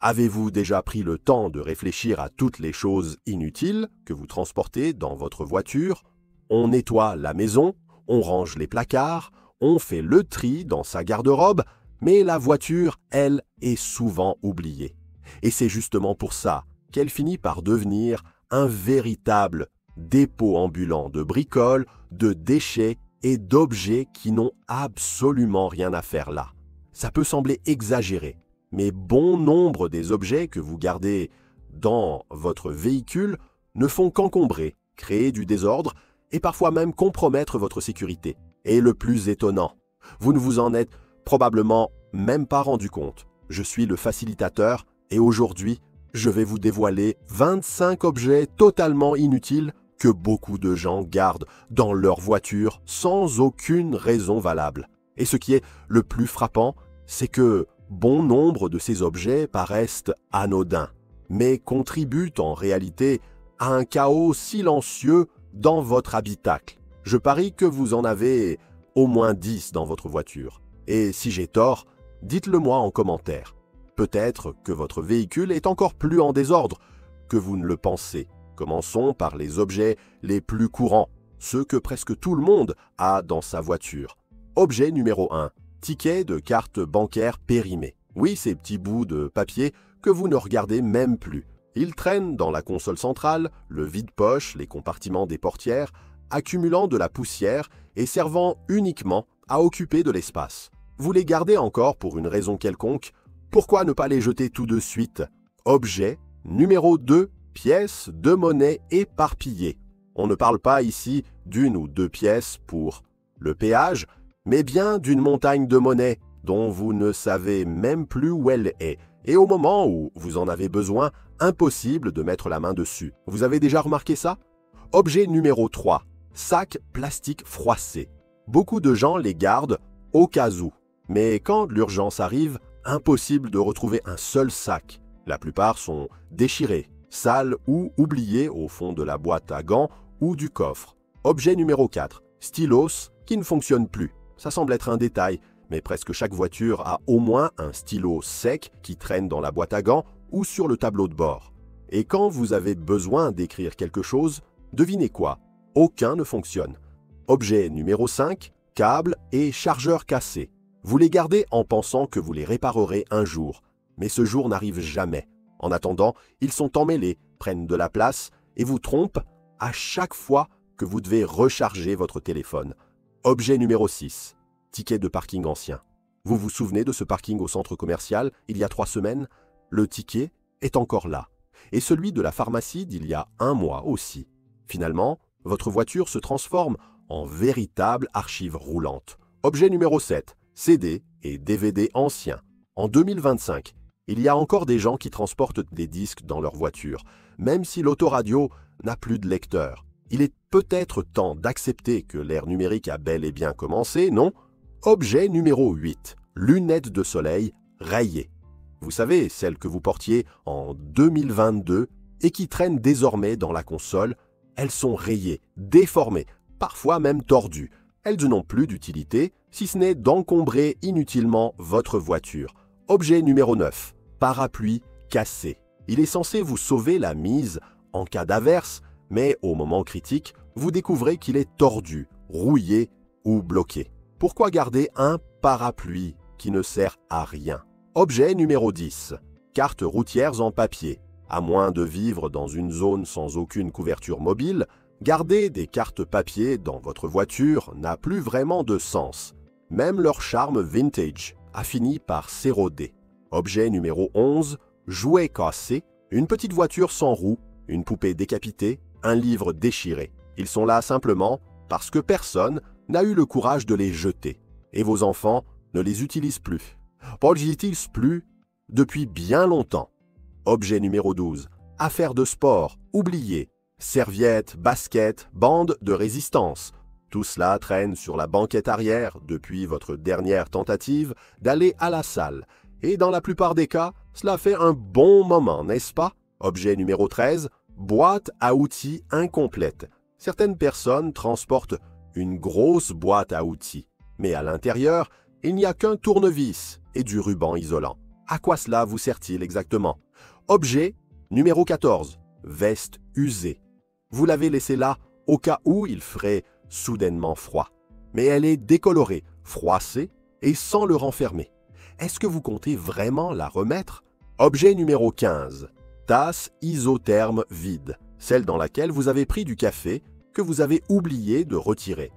Avez-vous déjà pris le temps de réfléchir à toutes les choses inutiles que vous transportez dans votre voiture? On nettoie la maison, on range les placards, on fait le tri dans sa garde-robe, mais la voiture, elle, est souvent oubliée. Et c'est justement pour ça qu'elle finit par devenir un véritable dépôt ambulant de bricoles, de déchets et d'objets qui n'ont absolument rien à faire là. Ça peut sembler exagéré, mais bon nombre des objets que vous gardez dans votre véhicule ne font qu'encombrer, créer du désordre et parfois même compromettre votre sécurité. Et le plus étonnant, vous ne vous en êtes probablement même pas rendu compte. Je suis le facilitateur et aujourd'hui, je vais vous dévoiler 25 objets totalement inutiles que beaucoup de gens gardent dans leur voiture sans aucune raison valable. Et ce qui est le plus frappant, c'est que bon nombre de ces objets paraissent anodins, mais contribuent en réalité à un chaos silencieux dans votre habitacle. Je parie que vous en avez au moins 10 dans votre voiture. Et si j'ai tort, dites-le moi en commentaire. Peut-être que votre véhicule est encore plus en désordre que vous ne le pensez. Commençons par les objets les plus courants, ceux que presque tout le monde a dans sa voiture. Objet numéro 1. Ticket de carte bancaire périmé. Oui, ces petits bouts de papier que vous ne regardez même plus. Ils traînent dans la console centrale, le vide-poche, les compartiments des portières, accumulant de la poussière et servant uniquement à occuper de l'espace. Vous les gardez encore pour une raison quelconque, pourquoi ne pas les jeter tout de suite? Objet numéro 2. Pièces de monnaie éparpillées. On ne parle pas ici d'une ou deux pièces pour le péage, mais bien d'une montagne de monnaie dont vous ne savez même plus où elle est. Et au moment où vous en avez besoin, impossible de mettre la main dessus. Vous avez déjà remarqué ça? Objet numéro 3. Sacs plastiques froissés. Beaucoup de gens les gardent au cas où. Mais quand l'urgence arrive, impossible de retrouver un seul sac. La plupart sont déchirés, sales ou oubliés au fond de la boîte à gants ou du coffre. Objet numéro 4. Stylos qui ne fonctionne plus. Ça semble être un détail, mais presque chaque voiture a au moins un stylo sec qui traîne dans la boîte à gants ou sur le tableau de bord. Et quand vous avez besoin d'écrire quelque chose, devinez quoi? Aucun ne fonctionne. Objet numéro 5. Câbles et chargeurs cassés. Vous les gardez en pensant que vous les réparerez un jour, mais ce jour n'arrive jamais. En attendant, ils sont emmêlés, prennent de la place et vous trompent à chaque fois que vous devez recharger votre téléphone. Objet numéro 6. Ticket de parking ancien. Vous vous souvenez de ce parking au centre commercial il y a 3 semaines? Le ticket est encore là. Et celui de la pharmacie d'il y a 1 mois aussi. Finalement, votre voiture se transforme en véritable archive roulante. Objet numéro 7. CD et DVD anciens. En 2025, il y a encore des gens qui transportent des disques dans leur voiture, même si l'autoradio n'a plus de lecteur. Il est peut-être temps d'accepter que l'ère numérique a bel et bien commencé, non? Objet numéro 8. Lunettes de soleil rayées. Vous savez, celles que vous portiez en 2022 et qui traînent désormais dans la console, elles sont rayées, déformées, parfois même tordues. Elles n'ont plus d'utilité, si ce n'est d'encombrer inutilement votre voiture. Objet numéro 9. Parapluie cassé. Il est censé vous sauver la mise en cas d'averse, mais au moment critique, vous découvrez qu'il est tordu, rouillé ou bloqué. Pourquoi garder un parapluie qui ne sert à rien? Objet numéro 10. Cartes routières en papier. À moins de vivre dans une zone sans aucune couverture mobile, garder des cartes papier dans votre voiture n'a plus vraiment de sens. Même leur charme vintage a fini par s'éroder. Objet numéro 11. Jouets cassés. Une petite voiture sans roue, une poupée décapitée, un livre déchiré. Ils sont là simplement parce que personne n'a eu le courage de les jeter. Et vos enfants ne les utilisent plus. Pas les utilisent plus depuis bien longtemps. Objet numéro 12. Affaires de sport, oubliées. Serviettes, baskets, bandes de résistance. Tout cela traîne sur la banquette arrière depuis votre dernière tentative d'aller à la salle. Et dans la plupart des cas, cela fait un bon moment, n'est-ce pas? Objet numéro 13. Boîte à outils incomplète. Certaines personnes transportent une grosse boîte à outils, mais à l'intérieur, il n'y a qu'un tournevis et du ruban isolant. À quoi cela vous sert-il exactement? Objet numéro 14. Veste usée. Vous l'avez laissée là au cas où il ferait soudainement froid. Mais elle est décolorée, froissée et sans le renfermer. Est-ce que vous comptez vraiment la remettre? Objet numéro 15. Tasse isotherme vide, celle dans laquelle vous avez pris du café que vous avez oublié de retirer.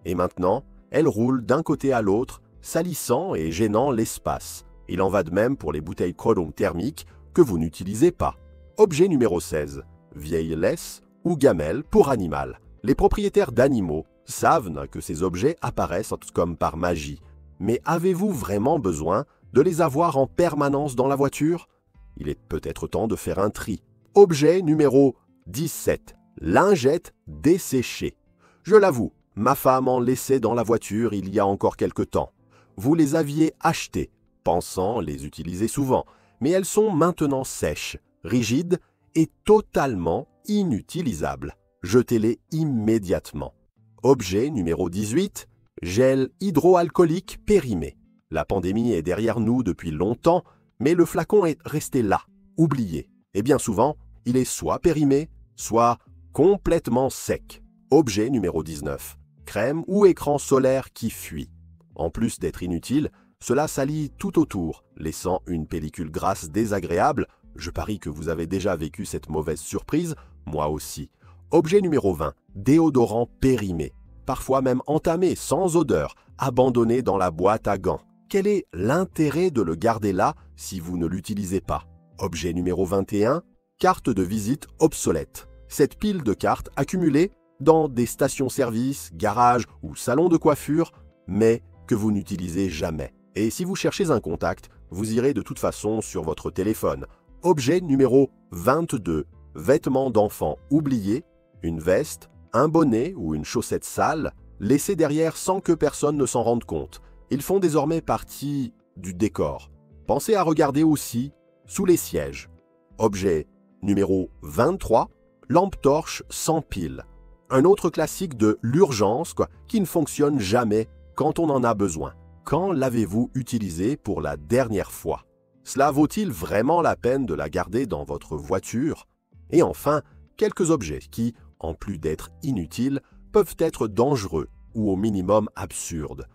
Et maintenant, elle roule d'un côté à l'autre, salissant et gênant l'espace. Il en va de même pour les bouteilles Kronung thermiques que vous n'utilisez pas. Objet numéro 16. Vieille laisse ou gamelle pour animal. Les propriétaires d'animaux savent que ces objets apparaissent comme par magie. Mais avez-vous vraiment besoin de les avoir en permanence dans la voiture? Il est peut-être temps de faire un tri. Objet numéro 17. Lingettes desséchées. Je l'avoue, ma femme en laissait dans la voiture il y a encore quelque temps. Vous les aviez achetées, pensant les utiliser souvent, mais elles sont maintenant sèches, rigides et totalement inutilisables. Jetez-les immédiatement. Objet numéro 18. Gel hydroalcoolique périmé. La pandémie est derrière nous depuis longtemps, mais le flacon est resté là, oublié. Et bien souvent, il est soit périmé, soit complètement sec. Objet numéro 19. Crème ou écran solaire qui fuit. En plus d'être inutile, cela salit tout autour, laissant une pellicule grasse désagréable. Je parie que vous avez déjà vécu cette mauvaise surprise, moi aussi. Objet numéro 20. Déodorant périmé. Parfois même entamé, sans odeur, abandonné dans la boîte à gants. Quel est l'intérêt de le garder là si vous ne l'utilisez pas? Objet numéro 21. Carte de visite obsolète. Cette pile de cartes accumulées dans des stations-service, garages ou salons de coiffure, mais que vous n'utilisez jamais. Et si vous cherchez un contact, vous irez de toute façon sur votre téléphone. Objet numéro 22. Vêtements d'enfant oubliés, une veste, un bonnet ou une chaussette sale, laissés derrière sans que personne ne s'en rende compte. Ils font désormais partie du décor. Pensez à regarder aussi sous les sièges. Objet numéro 23. Lampe torche sans pile. Un autre classique de l'urgence qui ne fonctionne jamais quand on en a besoin. Quand l'avez-vous utilisé pour la dernière fois? Cela vaut-il vraiment la peine de la garder dans votre voiture? Et enfin, quelques objets qui, en plus d'être inutiles, peuvent être dangereux ou au minimum absurdes.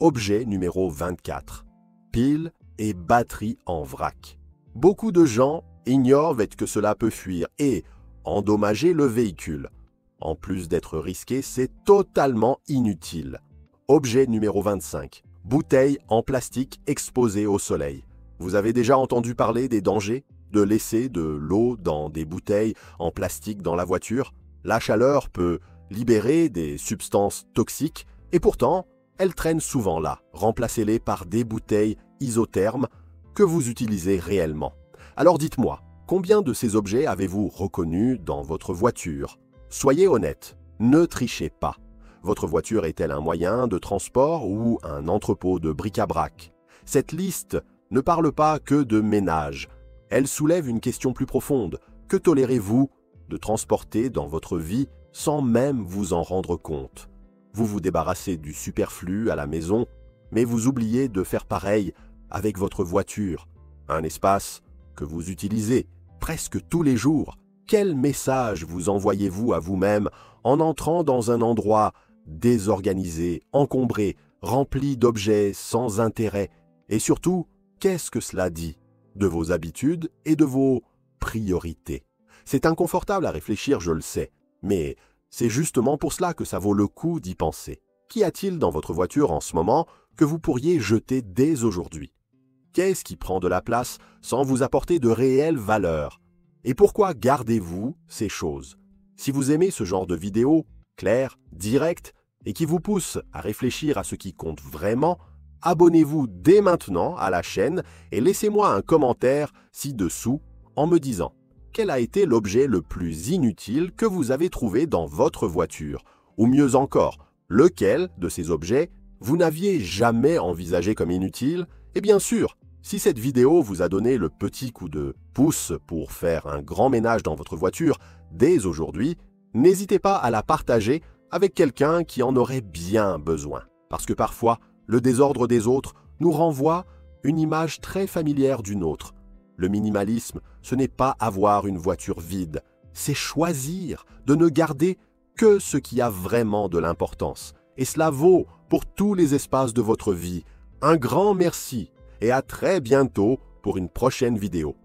Objet numéro 24. Pile et batterie en vrac. Beaucoup de gens ignorent que cela peut fuir et endommager le véhicule. En plus d'être risqué, c'est totalement inutile. Objet numéro 25. Bouteille en plastique exposée au soleil. Vous avez déjà entendu parler des dangers de laisser de l'eau dans des bouteilles en plastique dans la voiture? La chaleur peut libérer des substances toxiques et pourtant, elles traînent souvent là. Remplacez-les par des bouteilles isothermes que vous utilisez réellement. Alors dites-moi, combien de ces objets avez-vous reconnus dans votre voiture? Soyez honnête, ne trichez pas. Votre voiture est-elle un moyen de transport ou un entrepôt de bric-à-brac? Cette liste ne parle pas que de ménage. Elle soulève une question plus profonde. Que tolérez-vous de transporter dans votre vie sans même vous en rendre compte? Vous vous débarrassez du superflu à la maison, mais vous oubliez de faire pareil avec votre voiture, un espace que vous utilisez presque tous les jours. Quel message vous envoyez-vous à vous-même en entrant dans un endroit désorganisé, encombré, rempli d'objets sans intérêt? Et surtout, qu'est-ce que cela dit de vos habitudes et de vos priorités? C'est inconfortable à réfléchir, je le sais, mais c'est justement pour cela que ça vaut le coup d'y penser. Qu'y a-t-il dans votre voiture en ce moment que vous pourriez jeter dès aujourd'hui? Qu'est-ce qui prend de la place sans vous apporter de réelle valeur? Et pourquoi gardez-vous ces choses? Si vous aimez ce genre de vidéos, claires, directes, et qui vous poussent à réfléchir à ce qui compte vraiment, abonnez-vous dès maintenant à la chaîne et laissez-moi un commentaire ci-dessous en me disant quel a été l'objet le plus inutile que vous avez trouvé dans votre voiture, ou mieux encore, lequel de ces objets vous n'aviez jamais envisagé comme inutile. Et bien sûr, si cette vidéo vous a donné le petit coup de pouce pour faire un grand ménage dans votre voiture dès aujourd'hui, n'hésitez pas à la partager avec quelqu'un qui en aurait bien besoin. Parce que parfois, le désordre des autres nous renvoie une image très familière d'une autre. Le minimalisme, ce n'est pas avoir une voiture vide, c'est choisir de ne garder que ce qui a vraiment de l'importance. Et cela vaut pour tous les espaces de votre vie. Un grand merci et à très bientôt pour une prochaine vidéo.